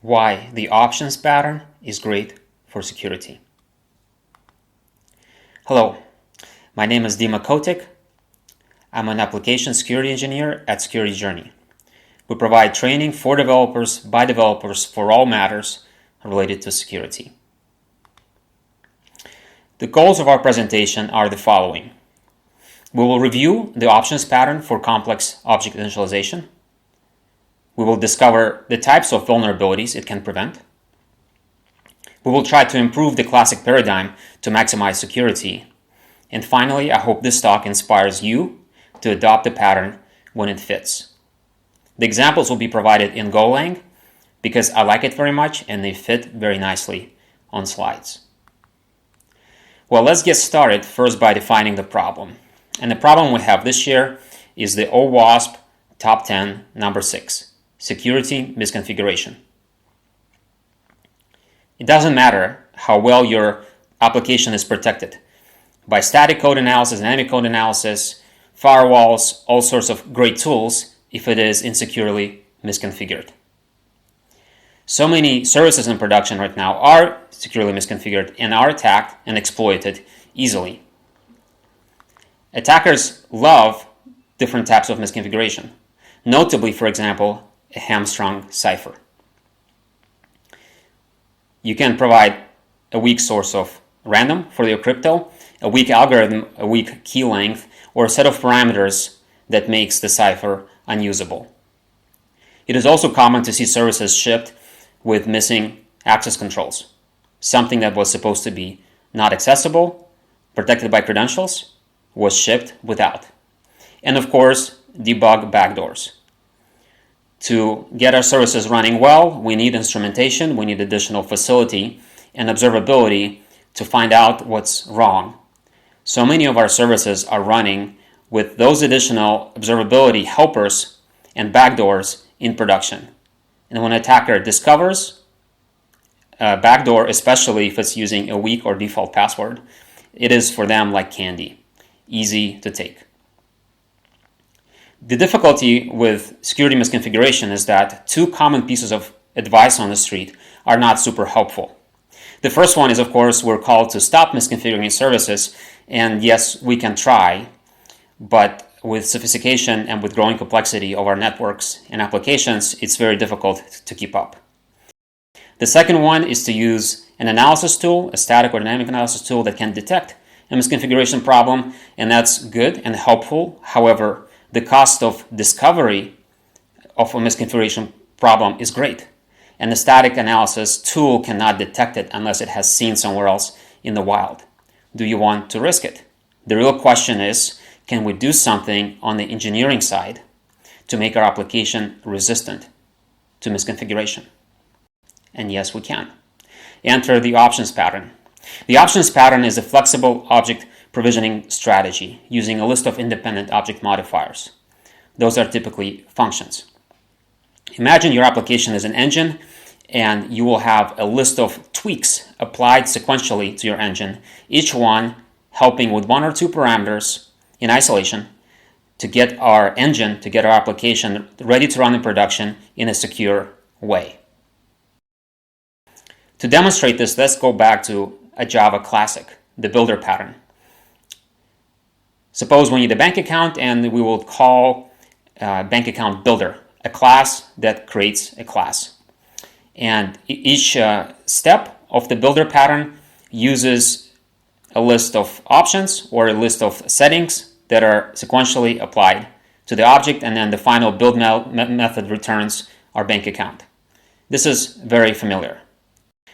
Why the options pattern is great for security. Hello, my name is Dima Kotik. I'm an application security engineer at Security Journey. We provide training for developers by developers for all matters related to security. The goals of our presentation are the following. We will review the options pattern for complex object initialization. We will discover the types of vulnerabilities it can prevent. We will try to improve the classic paradigm to maximize security. And finally, I hope this talk inspires you to adopt the pattern when it fits. The examples will be provided in Golang because I like it very much and they fit very nicely on slides. Well, let's get started first by defining the problem. And the problem we have this year is the OWASP Top 10 number 6. Security misconfiguration. It doesn't matter how well your application is protected by static code analysis, dynamic code analysis, firewalls, all sorts of great tools if it is insecurely misconfigured. So many services in production right now are securely misconfigured and are attacked and exploited easily. Attackers love different types of misconfiguration, notably, for example, a hamstrung cipher. You can provide a weak source of random for your crypto, a weak algorithm, a weak key length, or a set of parameters that makes the cipher unusable. It is also common to see services shipped with missing access controls, something that was supposed to be not accessible, protected by credentials, was shipped without. And of course, debug backdoors. To get our services running well, we need instrumentation, we need additional facility and observability to find out what's wrong. So many of our services are running with those additional observability helpers and backdoors in production. And when an attacker discovers a backdoor, especially if it's using a weak or default password, it is for them like candy, easy to take. The difficulty with security misconfiguration is that two common pieces of advice on the street are not super helpful. The first one is, of course, we're called to stop misconfiguring services, and yes, we can try, but with sophistication and with growing complexity of our networks and applications, it's very difficult to keep up. The second one is to use an analysis tool, a static or dynamic analysis tool that can detect a misconfiguration problem, and that's good and helpful. However, the cost of discovery of a misconfiguration problem is great, and the static analysis tool cannot detect it unless it has seen somewhere else in the wild. Do you want to risk it? The real question is, can we do something on the engineering side to make our application resistant to misconfiguration? And yes, we can. Enter the options pattern. The options pattern is a flexible object provisioning strategy using a list of independent object modifiers. Those are typically functions. Imagine your application is an engine and you will have a list of tweaks applied sequentially to your engine, each one helping with one or two parameters in isolation to get our engine, to get our application ready to run in production in a secure way. To demonstrate this, let's go back to a Java classic, the builder pattern. Suppose we need a bank account and we will call bank account builder, a class that creates a class. And each step of the builder pattern uses a list of options or a list of settings that are sequentially applied to the object, and then the final build method returns our bank account. This is very familiar.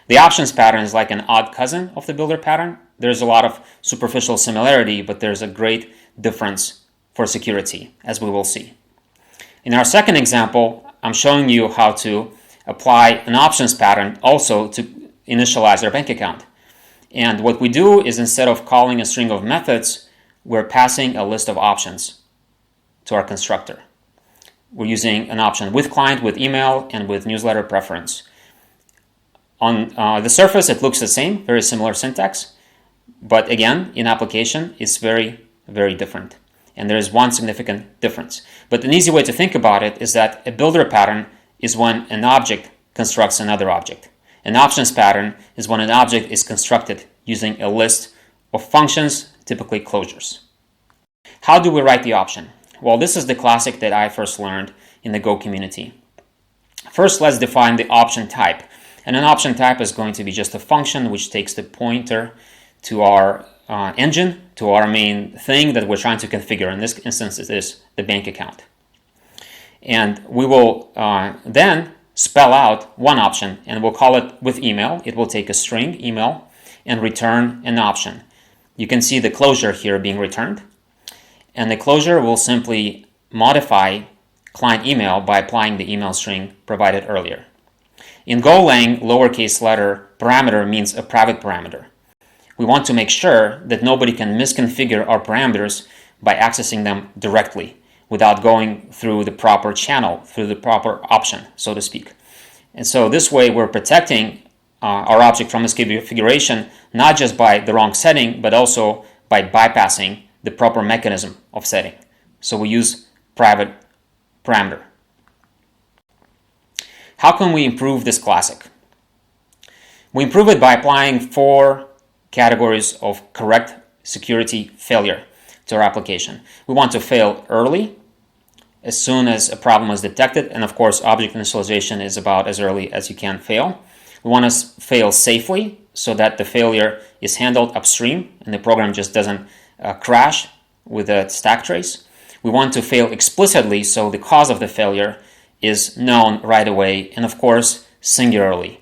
The options pattern is like an odd cousin of the builder pattern. There's a lot of superficial similarity, but there's a great difference for security, as we will see. In our second example, I'm showing you how to apply an options pattern also to initialize our bank account. And what we do is, instead of calling a string of methods, we're passing a list of options to our constructor. We're using an option with client, with email, and with newsletter preference. On the surface, it looks the same, very similar syntax, but again, in application, it's very, very different. And there is one significant difference. But an easy way to think about it is that a builder pattern is when an object constructs another object. An options pattern is when an object is constructed using a list of functions, typically closures. How do we write the option? Well, this is the classic that I first learned in the Go community. First, let's define the option type. And an option type is going to be just a function which takes the pointer to our engine, to our main thing that we're trying to configure. In this instance, it is the bank account. And we will then spell out one option, and we'll call it with email. It will take a string, email, and return an option. You can see the closure here being returned. And the closure will simply modify client email by applying the email string provided earlier. In Golang, lowercase letter parameter means a private parameter. We want to make sure that nobody can misconfigure our parameters by accessing them directly without going through the proper channel, through the proper option, so to speak. And so this way we're protecting our object from misconfiguration, not just by the wrong setting, but also by bypassing the proper mechanism of setting. So we use private parameter. How can we improve this classic? We improve it by applying 4 categories of correct security failure to our application. We want to fail early, as soon as a problem is detected, and of course object initialization is about as early as you can fail. We want to fail safely so that the failure is handled upstream and the program just doesn't crash with a stack trace. We want to fail explicitly so the cause of the failure is known right away, and of course singularly.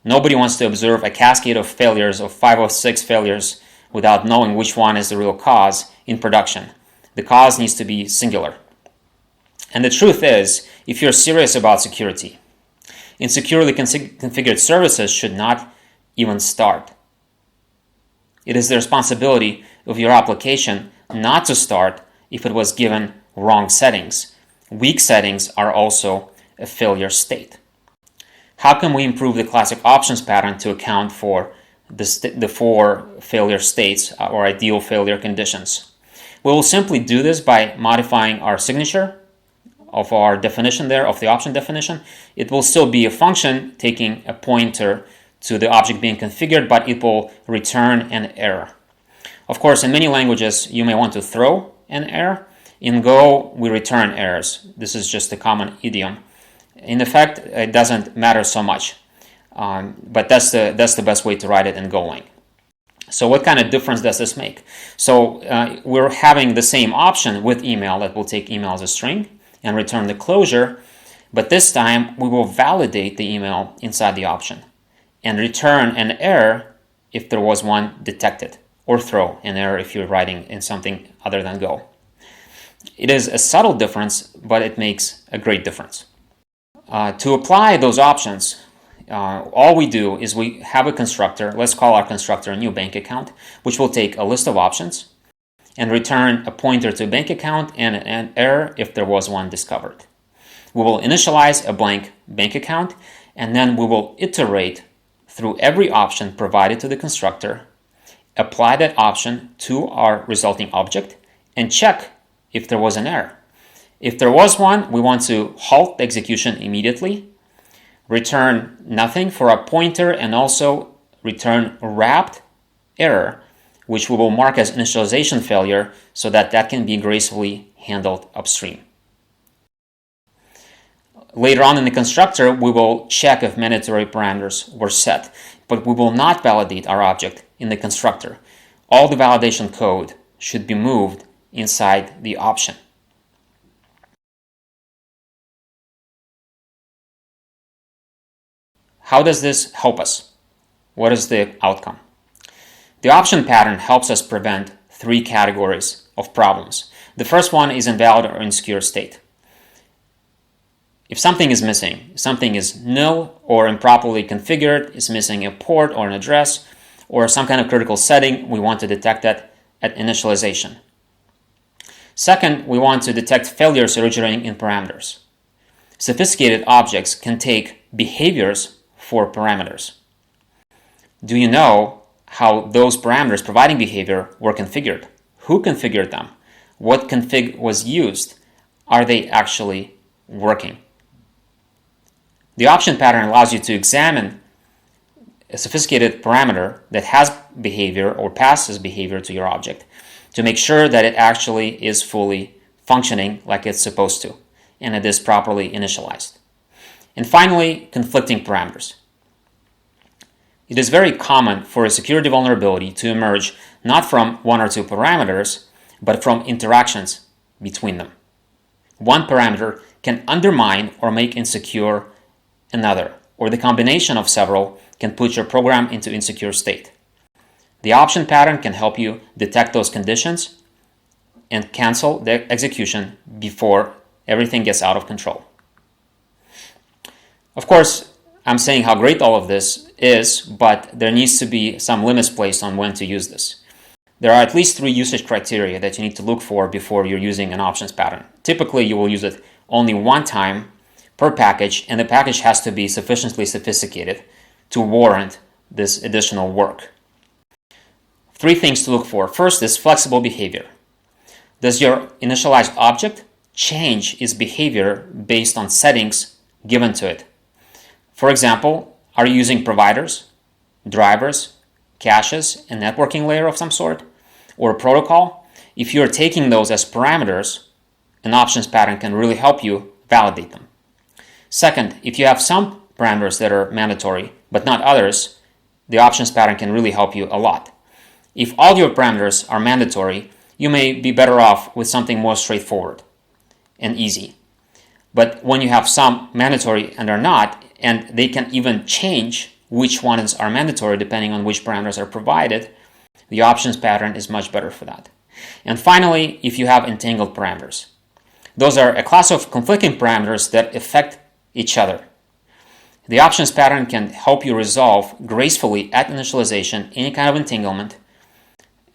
Nobody wants to observe a cascade of failures, of 5 or 6 failures, without knowing which one is the real cause in production. The cause needs to be singular. And the truth is, if you're serious about security, insecurely configured services should not even start. It is the responsibility of your application not to start if it was given wrong settings. Weak settings are also a failure state. How can we improve the classic options pattern to account for the 4 failure states or ideal failure conditions? We will simply do this by modifying our signature of our definition there, of the option definition. It will still be a function taking a pointer to the object being configured, but it will return an error. Of course, in many languages, you may want to throw an error. In Go, we return errors. This is just a common idiom. In effect, it doesn't matter so much, but that's the best way to write it in Golang. So what kind of difference does this make? So we're having the same option with email that will take email as a string and return the closure, but this time we will validate the email inside the option and return an error if there was one detected, or throw an error if you're writing in something other than Go. It is a subtle difference, but it makes a great difference. To apply those options, all we do is we have a constructor. Let's call our constructor a new bank account, which will take a list of options and return a pointer to a bank account and an error if there was one discovered. We will initialize a blank bank account, and then we will iterate through every option provided to the constructor, apply that option to our resulting object, and check if there was an error. If there was one, we want to halt the execution immediately, return nothing for our pointer, and also return wrapped error, which we will mark as initialization failure so that can be gracefully handled upstream. Later on in the constructor, we will check if mandatory parameters were set, but we will not validate our object in the constructor. All the validation code should be moved inside the option. How does this help us? What is the outcome? The option pattern helps us prevent 3 categories of problems. The first one is invalid or insecure state. If something is missing, something is null or improperly configured, is missing a port or an address, or some kind of critical setting, we want to detect that at initialization. Second, we want to detect failures originating in parameters. Sophisticated objects can take behaviors for parameters. Do you know how those parameters providing behavior were configured? Who configured them? What config was used? Are they actually working? The option pattern allows you to examine a sophisticated parameter that has behavior or passes behavior to your object to make sure that it actually is fully functioning like it's supposed to and it is properly initialized. And finally, conflicting parameters. It is very common for a security vulnerability to emerge not from one or two parameters, but from interactions between them. One parameter can undermine or make insecure another, or the combination of several can put your program into insecure state. The option pattern can help you detect those conditions and cancel the execution before everything gets out of control. Of course, I'm saying how great all of this is, but there needs to be some limits placed on when to use this. There are at least 3 usage criteria that you need to look for before you're using an options pattern. Typically, you will use it only one time per package, and the package has to be sufficiently sophisticated to warrant this additional work. 3 things to look for. First is flexible behavior. Does your initialized object change its behavior based on settings given to it? For example, are you using providers, drivers, caches, a networking layer of some sort, or a protocol? If you're taking those as parameters, an options pattern can really help you validate them. Second, if you have some parameters that are mandatory but not others, the options pattern can really help you a lot. If all your parameters are mandatory, you may be better off with something more straightforward and easy. But when you have some mandatory and are not, and they can even change which ones are mandatory depending on which parameters are provided, the options pattern is much better for that. And finally, if you have entangled parameters. Those are a class of conflicting parameters that affect each other. The options pattern can help you resolve gracefully at initialization any kind of entanglement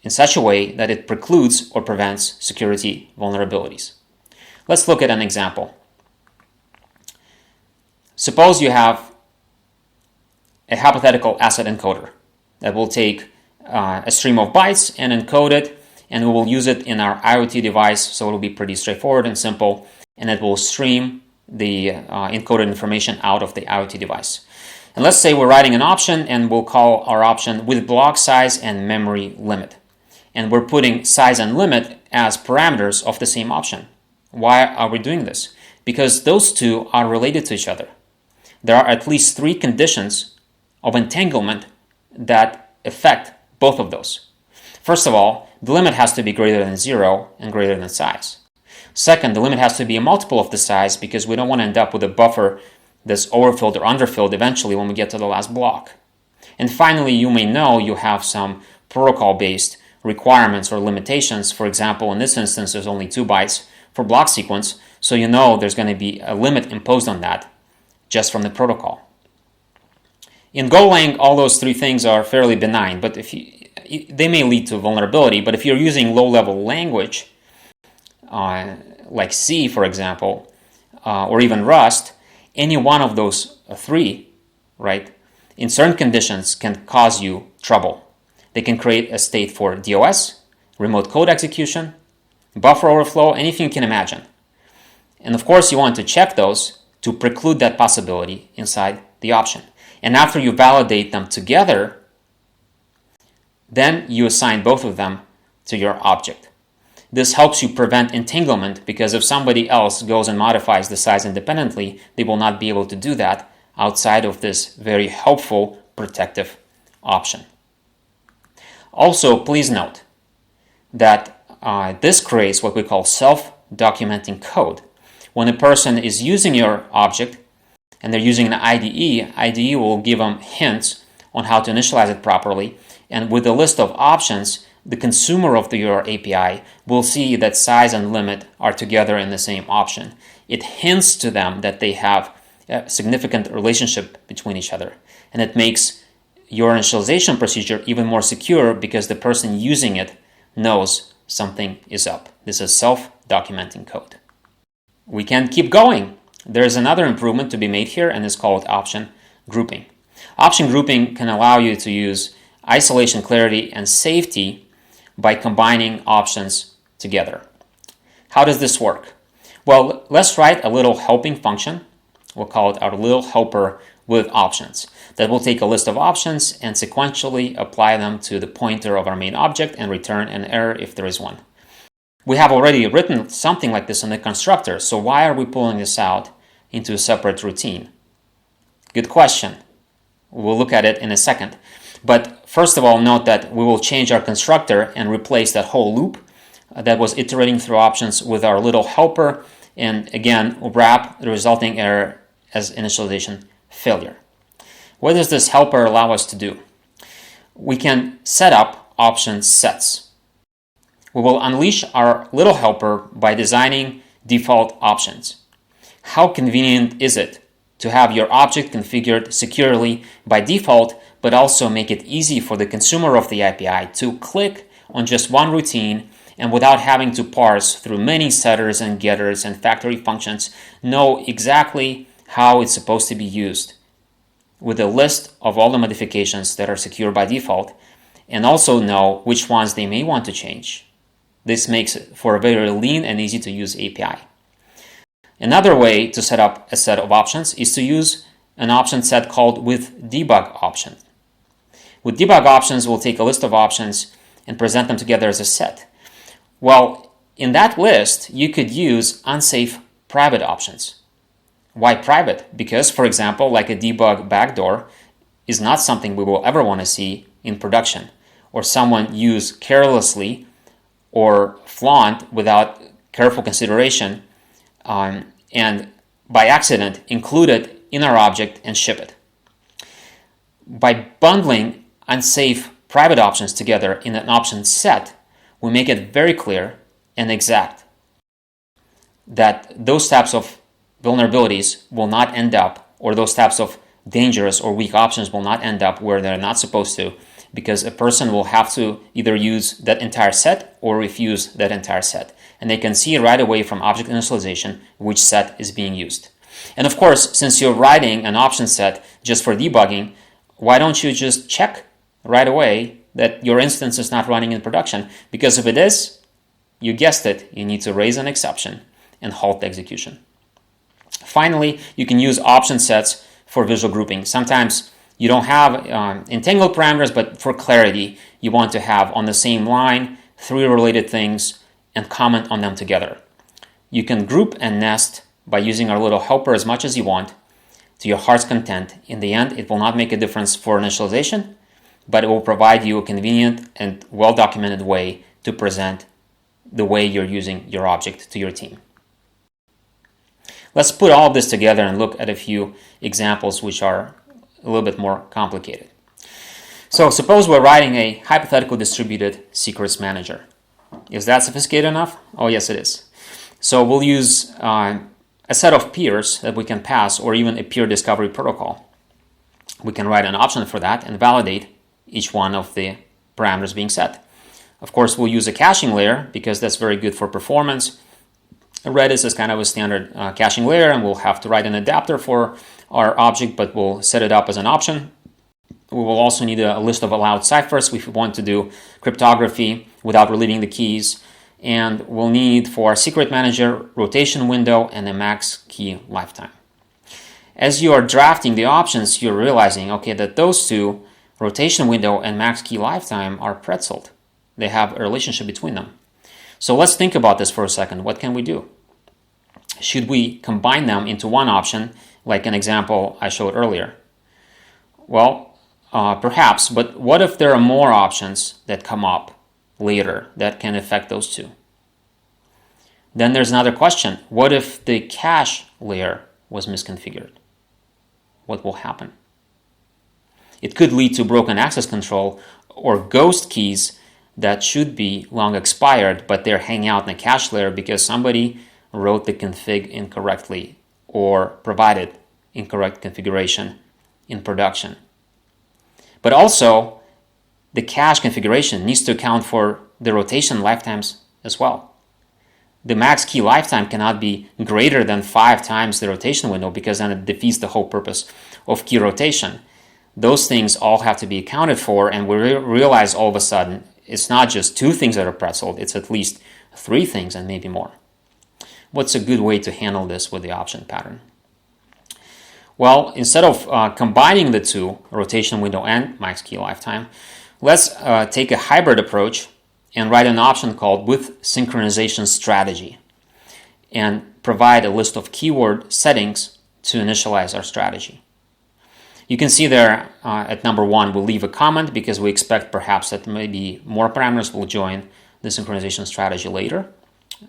in such a way that it precludes or prevents security vulnerabilities. Let's look at an example. Suppose you have a hypothetical asset encoder that will take a stream of bytes and encode it, and we will use it in our IoT device, so it will be pretty straightforward and simple, and it will stream the encoded information out of the IoT device. And let's say we're writing an option, and we'll call our option with block size and memory limit. And we're putting size and limit as parameters of the same option. Why are we doing this? Because those two are related to each other. There are at least 3 conditions of entanglement that affect both of those. First of all, the limit has to be greater than 0 and greater than size. Second, the limit has to be a multiple of the size because we don't want to end up with a buffer that's overfilled or underfilled eventually when we get to the last block. And finally, you may know you have some protocol-based requirements or limitations. For example, in this instance, there's only 2 bytes for block sequence, so you know there's going to be a limit imposed on that just from the protocol. In Golang, all those 3 things are fairly benign, but they may lead to vulnerability. But if you're using low-level language, like C, for example, or even Rust, any one of those 3, right, in certain conditions can cause you trouble. They can create a state for DOS, remote code execution, buffer overflow, anything you can imagine. And of course, you want to check those to preclude that possibility inside the option. And after you validate them together, then you assign both of them to your object. This helps you prevent entanglement because if somebody else goes and modifies the size independently, they will not be able to do that outside of this very helpful protective option. Also, please note that this creates what we call self-documenting code. When a person is using your object and they're using an IDE will give them hints on how to initialize it properly. And with a list of options, the consumer of your API will see that size and limit are together in the same option. It hints to them that they have a significant relationship between each other. And it makes your initialization procedure even more secure because the person using it knows something is up. This is self-documenting code. We can keep going. There's another improvement to be made here, and it's called option grouping. Option grouping can allow you to use isolation, clarity, and safety by combining options together. How does this work? Well, let's write a little helping function we'll call it our little helper with options, that will take a list of options and sequentially apply them to the pointer of our main object and return an error if there is one. We have already written something like this in the constructor, so why are we pulling this out into a separate routine? Good question. We'll look at it in a second. But first of all, note that we will change our constructor and replace that whole loop that was iterating through options with our little helper, and again, we'll wrap the resulting error as initialization failure. What does this helper allow us to do? We can set up option sets. We will unleash our little helper by designing default options. How convenient is it to have your object configured securely by default, but also make it easy for the consumer of the API to click on just one routine and without having to parse through many setters and getters and factory functions, know exactly how it's supposed to be used with a list of all the modifications that are secure by default, and also know which ones they may want to change. This makes it for a very lean and easy to use API. Another way to set up a set of options is to use an option set called with debug option. With debug options, we'll take a list of options and present them together as a set. Well, in that list, you could use unsafe private options. Why private? Because, for example, like a debug backdoor is not something we will ever want to see in production, or someone use carelessly or flaunt without careful consideration, and by accident include it in our object and ship it. By bundling unsafe private options together in an option set, we make it very clear and exact that those types of vulnerabilities will not end up, or those types of dangerous or weak options will not end up where they're not supposed to, because a person will have to either use that entire set or refuse that entire set. And they can see right away from object initialization which set is being used. And of course, since you're writing an option set just for debugging, why don't you just check right away that your instance is not running in production? Because if it is, you guessed it, you need to raise an exception and halt the execution. Finally, you can use option sets for visual grouping. Sometimes you don't have entangled parameters, but for clarity, you want to have on the same line 3 related things and comment on them together. You can group and nest by using our little helper as much as you want to your heart's content. In the end, it will not make a difference for initialization, but it will provide you a convenient and well-documented way to present the way you're using your object to your team. Let's put all of this together and look at a few examples which are a little bit more complicated. So suppose we're writing a hypothetical distributed secrets manager. Is that sophisticated enough? Oh, yes, it is. So we'll use a set of peers that we can pass, or even a peer discovery protocol. We can write an option for that and validate each one of the parameters being set. Of course, we'll use a caching layer because that's very good for performance. Redis is kind of a standard caching layer, and we'll have to write an adapter for our object, but we'll set it up as an option. We will also need a list of allowed ciphers if we want to do cryptography without relieving the keys. And we'll need for our secret manager rotation window and a max key lifetime. As you are drafting the options, you're realizing, okay, that those two, rotation window and max key lifetime, are pretzeled. They have a relationship between them. So let's think about this for a second. What can we do? Should we combine them into one option, like an example I showed earlier? Well, perhaps, but what if there are more options that come up later that can affect those two? Then there's another question. What if the cache layer was misconfigured? What will happen? It could lead to broken access control or ghost keys that should be long expired, but they're hanging out in the cache layer because somebody wrote the config incorrectly or provided incorrect configuration in production. But also, the cache configuration needs to account for the rotation lifetimes as well. The max key lifetime cannot be greater than 5 times the rotation window, because then it defeats the whole purpose of key rotation. Those things all have to be accounted for, and we realize all of a sudden it's not just 2 things that are pretzeled, it's at least 3 things and maybe more. What's a good way to handle this with the option pattern? Well, instead of combining the two, rotation window and max key lifetime, let's take a hybrid approach and write an option called with synchronization strategy and provide a list of keyword settings to initialize our strategy. You can see there at number 1, we'll leave a comment because we expect perhaps that maybe more parameters will join the synchronization strategy later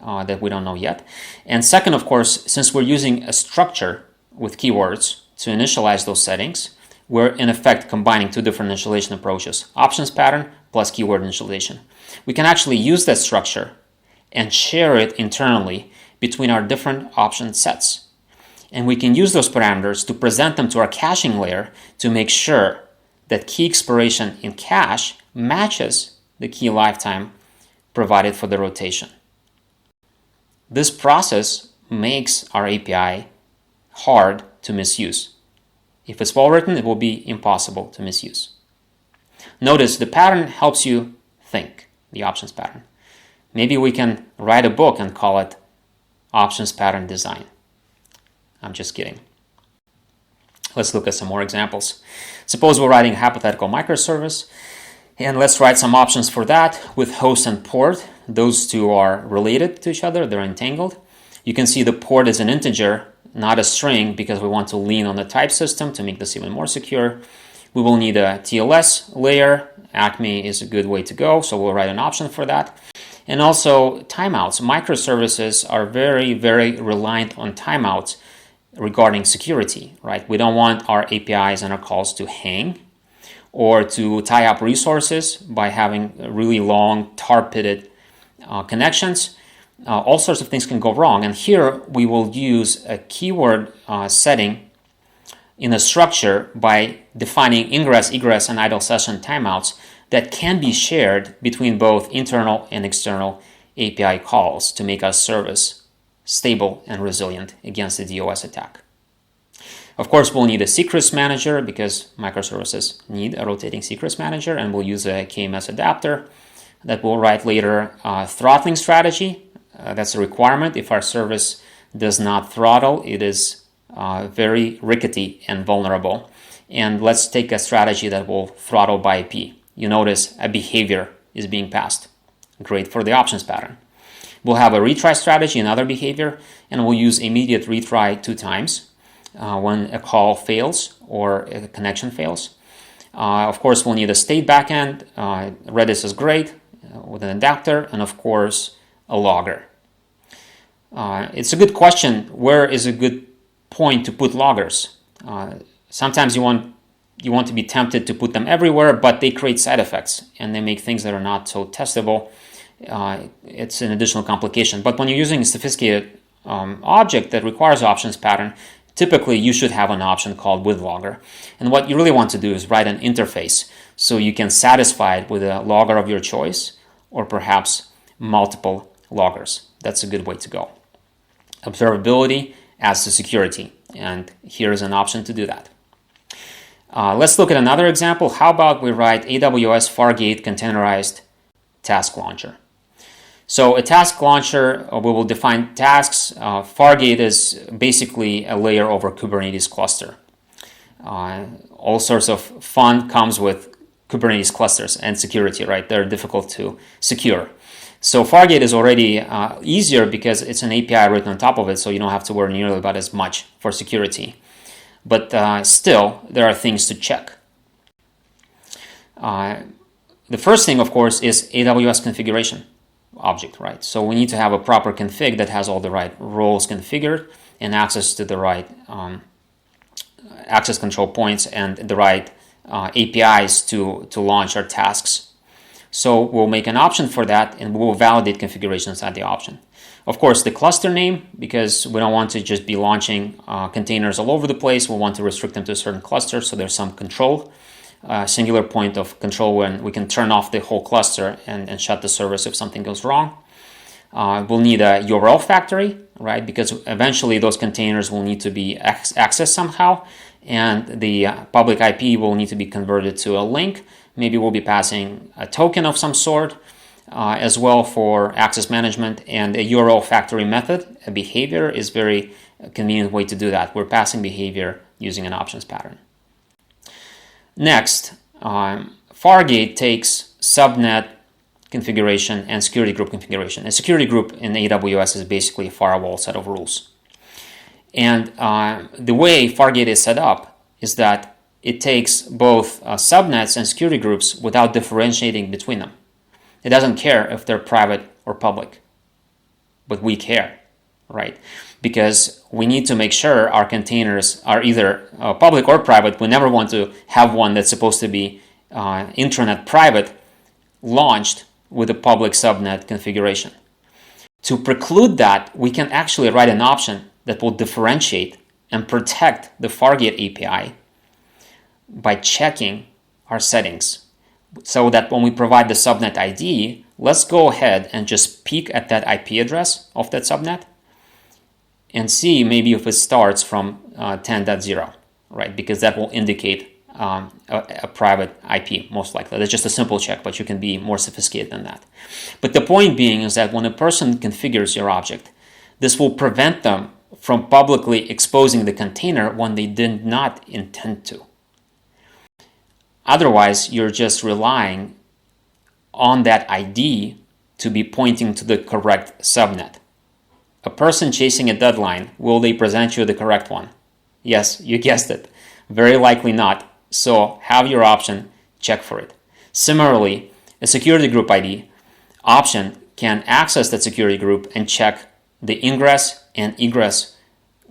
that we don't know yet. And second, of course, since we're using a structure with keywords to initialize those settings, we're in effect combining two different initialization approaches, options pattern plus keyword initialization. We can actually use that structure and share it internally between our different option sets. And we can use those parameters to present them to our caching layer to make sure that key expiration in cache matches the key lifetime provided for the rotation. This process makes our API hard to misuse. If it's well written, it will be impossible to misuse. Notice the pattern helps you think, the options pattern. Maybe we can write a book and call it Options Pattern Design. I'm just kidding. Let's look at some more examples. Suppose we're writing a hypothetical microservice, and let's write some options for that with host and port. Those two are related to each other, they're entangled. You can see the port is an integer, not a string, because we want to lean on the type system to make this even more secure. We will need a TLS layer. Acme is a good way to go, so we'll write an option for that. And also timeouts. Microservices are very, very reliant on timeouts regarding security, right? We don't want our APIs and our calls to hang or to tie up resources by having really long tar-pitted connections. All sorts of things can go wrong. And here we will use a keyword setting in a structure by defining ingress, egress, and idle session timeouts that can be shared between both internal and external API calls to make our service stable and resilient against the DOS attack. Of course, we'll need a secrets manager because microservices need a rotating secrets manager, and we'll use a KMS adapter that we'll write later. Throttling strategy, that's a requirement. If our service does not throttle, it is very rickety and vulnerable. And let's take a strategy that will throttle by IP. You notice a behavior is being passed. Great for the options pattern. We'll have a retry strategy, another behavior, and we'll use immediate retry 2 times when a call fails or a connection fails. Of course, we'll need a state backend. Redis is great with an adapter, and of course, a logger. It's a good question, where is a good point to put loggers? Sometimes you want to be tempted to put them everywhere, but they create side effects and they make things that are not so testable. It's an additional complication. But when you're using a sophisticated object that requires options pattern, typically you should have an option called with logger. And what you really want to do is write an interface so you can satisfy it with a logger of your choice or perhaps multiple loggers. That's a good way to go. Observability adds to security, and here is an option to do that. Let's look at another example. How about we write AWS Fargate containerized task launcher? So a task launcher, we will define tasks. Fargate is basically a layer over Kubernetes cluster. All sorts of fun comes with Kubernetes clusters and security, right? They're difficult to secure. So Fargate is already easier because it's an API written on top of it, so you don't have to worry nearly about as much for security. But still, there are things to check. The first thing, of course, is AWS configuration object, right? So we need to have a proper config that has all the right roles configured and access to the right access control points and the right APIs to launch our tasks. So we'll make an option for that and we'll validate configuration inside the option. Of course, the cluster name, because we don't want to just be launching containers all over the place. We want to restrict them to a certain cluster, so there's some control, singular point of control when we can turn off the whole cluster and shut the service if something goes wrong. We'll need a URL factory, right? Because eventually those containers will need to be accessed somehow, and the public IP will need to be converted to a link. Maybe we'll be passing a token of some sort as well for access management, and a URL factory method. A behavior is very a convenient way to do that. We're passing behavior using an options pattern. Next, Fargate takes subnet configuration and security group configuration. A security group in AWS is basically a firewall set of rules. And the way Fargate is set up is that it takes both subnets and security groups without differentiating between them. It doesn't care if they're private or public, but we care, right? Because we need to make sure our containers are either public or private. We never want to have one that's supposed to be intranet private launched with a public subnet configuration. To preclude that, we can actually write an option that will differentiate and protect the Fargate API by checking our settings, so that when we provide the subnet ID, let's go ahead and just peek at that IP address of that subnet and see maybe if it starts from 10.0, right? Because that will indicate a private IP, most likely. That's just a simple check, but you can be more sophisticated than that. But the point being is that when a person configures your object, this will prevent them from publicly exposing the container when they did not intend to. Otherwise, you're just relying on that ID to be pointing to the correct subnet. A person chasing a deadline, will they present you the correct one? Yes, you guessed it. Very likely not. So have your option, check for it. Similarly, a security group ID option can access that security group and check the ingress and egress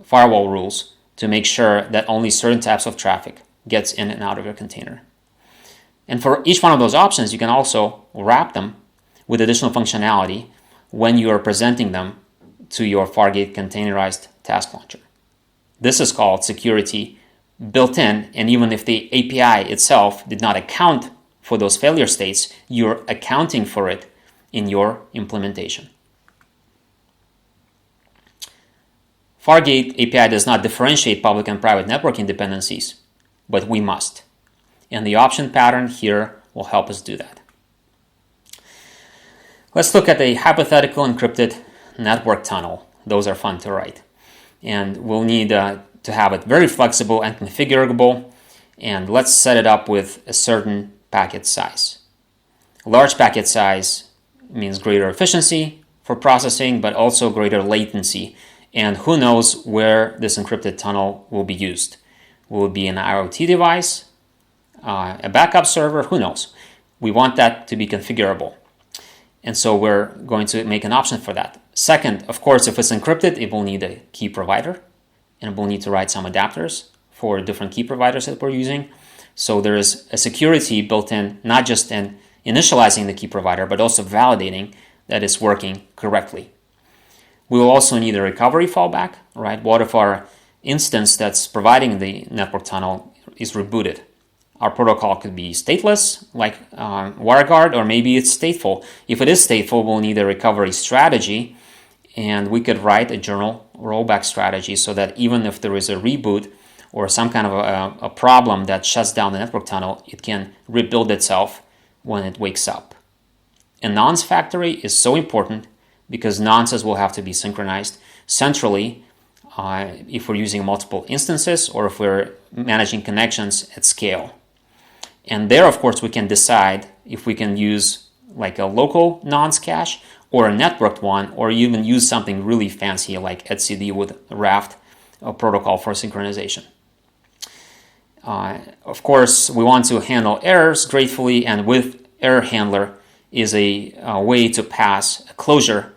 firewall rules to make sure that only certain types of traffic gets in and out of your container. And for each one of those options, you can also wrap them with additional functionality when you are presenting them to your Fargate containerized task launcher. This is called security built in, and even if the API itself did not account for those failure states, you're accounting for it in your implementation. Fargate API does not differentiate public and private networking dependencies, but we must. And the option pattern here will help us do that. Let's look at a hypothetical encrypted network tunnel. Those are fun to write. And we'll need to have it very flexible and configurable. And let's set it up with a certain packet size. A large packet size means greater efficiency for processing, but also greater latency. And who knows where this encrypted tunnel will be used. Will it be an IoT device? A backup server? Who knows? We want that to be configurable. And so we're going to make an option for that. Second, of course, if it's encrypted, it will need a key provider, and we'll need to write some adapters for different key providers that we're using. So there is a security built in, not just in initializing the key provider, but also validating that it's working correctly. We will also need a recovery fallback, right? What if our instance that's providing the network tunnel is rebooted? Our protocol could be stateless, like WireGuard, or maybe it's stateful. If it is stateful, we'll need a recovery strategy, and we could write a journal rollback strategy so that even if there is a reboot or some kind of a problem that shuts down the network tunnel, it can rebuild itself when it wakes up. A nonce factory is so important because nonces will have to be synchronized centrally if we're using multiple instances or if we're managing connections at scale. And there, of course, we can decide if we can use like a local nonce cache or a networked one, or even use something really fancy like etcd with Raft, a protocol for synchronization. Of course, we want to handle errors gratefully, and with error handler is a way to pass a closure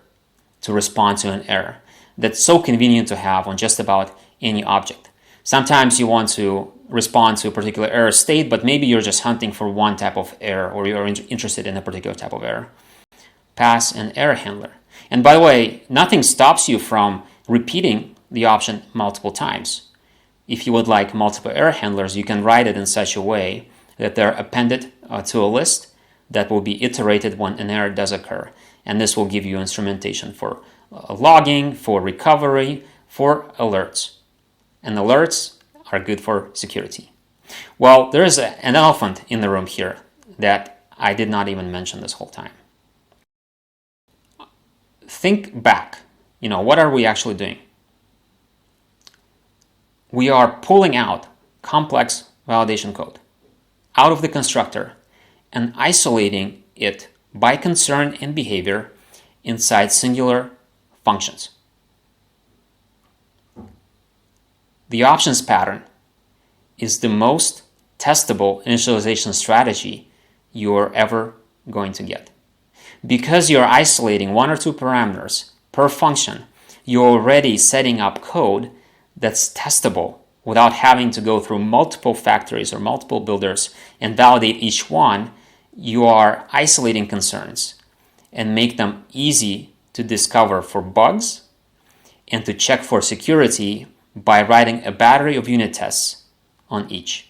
to respond to an error. That's so convenient to have on just about any object. Sometimes you want to respond to a particular error state, but maybe you're just hunting for one type of error, or you're interested in a particular type of error. Pass an error handler. And by the way, nothing stops you from repeating the option multiple times. If you would like multiple error handlers, you can write it in such a way that they're appended to a list that will be iterated when an error does occur. And this will give you instrumentation for logging, for recovery, for alerts. And alerts are good for security. Well, there is an elephant in the room here that I did not even mention this whole time. Think back. What are we actually doing? we are pulling out complex validation code out of the constructor and isolating it by concern and behavior inside singular functions. The options pattern is the most testable initialization strategy you're ever going to get. Because you're isolating one or two parameters per function, you're already setting up code that's testable without having to go through multiple factories or multiple builders and validate each one. You are isolating concerns and make them easy to discover for bugs and to check for security by writing a battery of unit tests on each.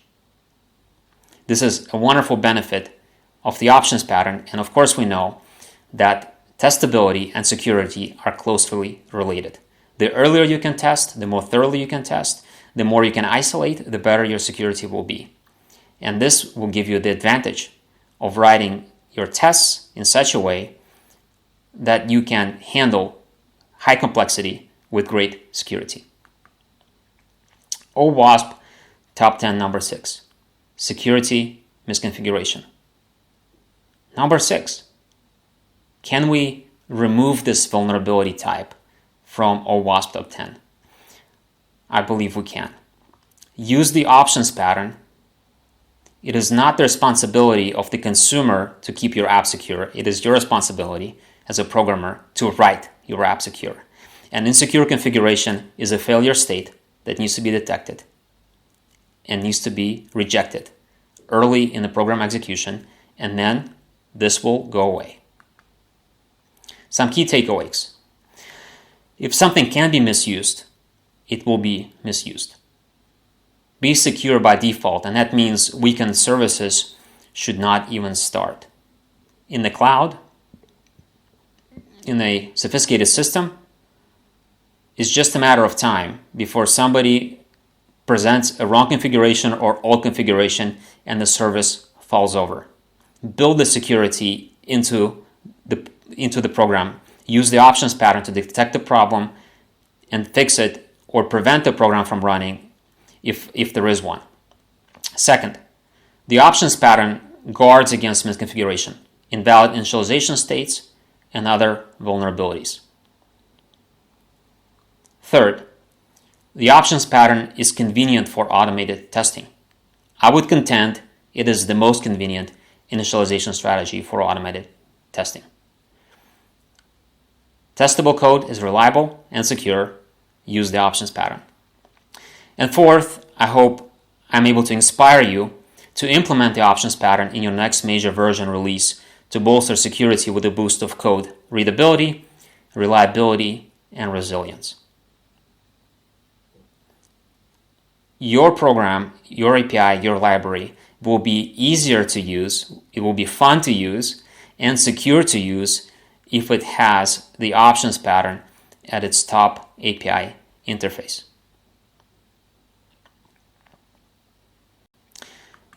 This is a wonderful benefit of the options pattern, and of course we know that testability and security are closely related. The earlier you can test, the more thoroughly you can test, the more you can isolate, the better your security will be. And this will give you the advantage of writing your tests in such a way that you can handle high complexity with great security. OWASP top 10 number 6, security misconfiguration. Number 6, can we remove this vulnerability type from OWASP top 10? I believe we can. Use the options pattern. It is not the responsibility of the consumer to keep your app secure. It is your responsibility as a programmer to write your app secure. An insecure configuration is a failure state that needs to be detected and needs to be rejected early in the program execution, and then this will go away. Some key takeaways. If something can be misused, it will be misused. Be secure by default, and that means weakened services should not even start. In the cloud, in a sophisticated system, it's just a matter of time before somebody presents a wrong configuration or old configuration and the service falls over. Build the security into the program. Use the options pattern to detect the problem and fix it or prevent the program from running if there is one. Second, the options pattern guards against misconfiguration, invalid initialization states, and other vulnerabilities. Third, the options pattern is convenient for automated testing. I would contend it is the most convenient initialization strategy for automated testing. Testable code is reliable and secure. Use the options pattern. And fourth, I hope I'm able to inspire you to implement the options pattern in your next major version release to bolster security with a boost of code readability, reliability, and resilience. Your program, your API, your library will be easier to use, it will be fun to use, and secure to use if it has the options pattern at its top API interface.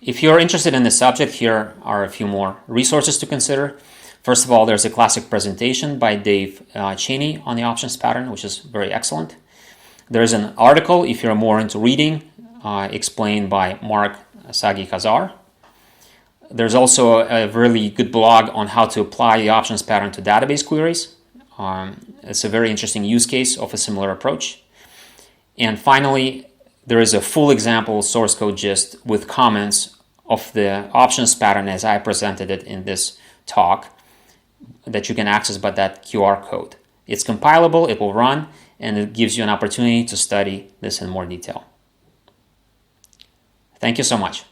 If you're interested in this subject, here are a few more resources to consider. First of all, there's a classic presentation by Dave Cheney on the options pattern, which is very excellent. There's an article, if you're more into reading, explained by Mark Sagi-Kazar. There's also a really good blog on how to apply the options pattern to database queries. It's a very interesting use case of a similar approach. And finally, there is a full example source code gist with comments of the options pattern as I presented it in this talk that you can access by that QR code. It's compilable, it will run, and it gives you an opportunity to study this in more detail. Thank you so much.